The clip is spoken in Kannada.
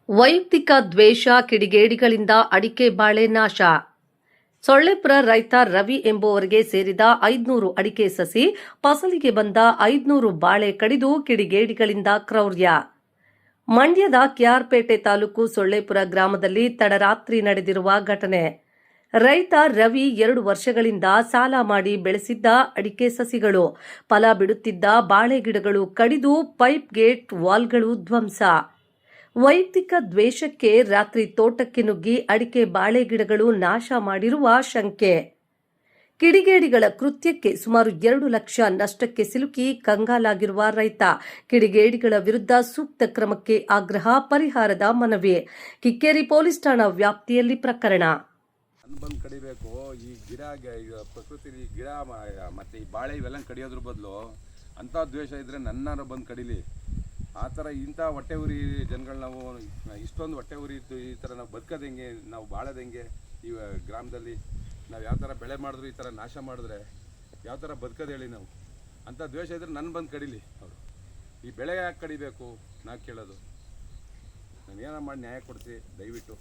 ವೈಯಕ್ತಿಕ ದ್ವೇಷ, ಕಿಡಿಗೇಡಿಗಳಿಂದ ಅಡಿಕೆ ಬಾಳೆ ನಾಶ. ಸೊಳ್ಳೆಪುರ ರೈತ ರವಿ ಎಂಬುವರಿಗೆ ಸೇರಿದ 500 ಅಡಿಕೆ ಸಸಿ, ಫಸಲಿಗೆ ಬಂದ 500 ಬಾಳೆ ಕಡಿದು ಕಿಡಿಗೇಡಿಗಳಿಂದ ಕ್ರೌರ್ಯ. ಮಂಡ್ಯದ ಕೆಆರ್ಪೇಟೆ ತಾಲೂಕು ಸೊಳ್ಳೆಪುರ ಗ್ರಾಮದಲ್ಲಿ ತಡರಾತ್ರಿ ನಡೆದಿರುವ ಘಟನೆ. ರೈತ ರವಿ 2 ವರ್ಷಗಳಿಂದ ಸಾಲ ಮಾಡಿ ಬೆಳೆಸಿದ್ದ ಅಡಿಕೆ ಸಸಿಗಳು, ಫಲ ಬಿಡುತ್ತಿದ್ದ ಬಾಳೆ ಗಿಡಗಳು ಕಡಿದು ಪೈಪ್ ಗೇಟ್ ವಾಲ್ಗಳು ಧ್ವಂಸ. ವೈಯಕ್ತಿಕ ದ್ವೇಷಕ್ಕೆ ರಾತ್ರಿ ತೋಟಕ್ಕೆ ನುಗ್ಗಿ ಅಡಿಕೆ ಬಾಳೆ ಗಿಡಗಳು ನಾಶ ಮಾಡಿರುವ ಶಂಕೆ. ಕಿಡಿಗೇಡಿಗಳ ಕೃತ್ಯಕ್ಕೆ ಸುಮಾರು 2 ಲಕ್ಷ ನಷ್ಟಕ್ಕೆ ಸಿಲುಕಿ ಕಂಗಾಲಾಗಿರುವ ರೈತ. ಕಿಡಿಗೇಡಿಗಳ ವಿರುದ್ಧ ಸೂಕ್ತ ಕ್ರಮಕ್ಕೆ ಆಗ್ರಹ, ಪರಿಹಾರದ ಮನವಿ. ಕಿಕ್ಕೇರಿ ಪೊಲೀಸ್ ಠಾಣಾ ವ್ಯಾಪ್ತಿಯಲ್ಲಿ ಪ್ರಕರಣ. ಬಂದು ಕಡಿಬೇಕು. ಈ ಗಿಡ ಪ್ರಕೃತಿ ಗಿಡ ಮತ್ತೆ ಈ ಬಾಳೆ ಇವೆಲ್ಲ ಕಡಿಯೋದ್ರ ಬದಲು ಅಂಥ ದ್ವೇಷ ಇದ್ರೆ ನನ್ನಾರು ಬಂದು ಕಡಿಲಿ. ಆ ಥರ ಇಂಥ ಹೊಟ್ಟೆ ಉರಿ ಜನಗಳು ನಾವು ಇಷ್ಟೊಂದು ಹೊಟ್ಟೆ ಉರಿ ಇತ್ತು. ಈ ಥರ ನಾವು ಬದುಕೋದು ಹೆಂಗೆ, ನಾವು ಬಾಳೋದು ಹೆಂಗೆ? ಈ ಗ್ರಾಮದಲ್ಲಿ ನಾವು ಯಾವ ಥರ ಬೆಳೆ ಮಾಡಿದ್ರು ಈ ಥರ ನಾಶ ಮಾಡಿದ್ರೆ ಯಾವ ಥರ ಬದುಕೋದು ಹೇಳಿ ನಾವು? ಅಂಥ ದ್ವೇಷ ಇದ್ರೆ ನನ್ನ ಬಂದು ಕಡಿಲಿ ಅವರು. ಈ ಬೆಳೆ ಯಾಕೆ ಕಡಿಬೇಕು ನಾವು ಕೇಳೋದು? ನಾನು ಏನೋ ಮಾಡಿ ನ್ಯಾಯ ಕೊಡಿಸಿ ದಯವಿಟ್ಟು.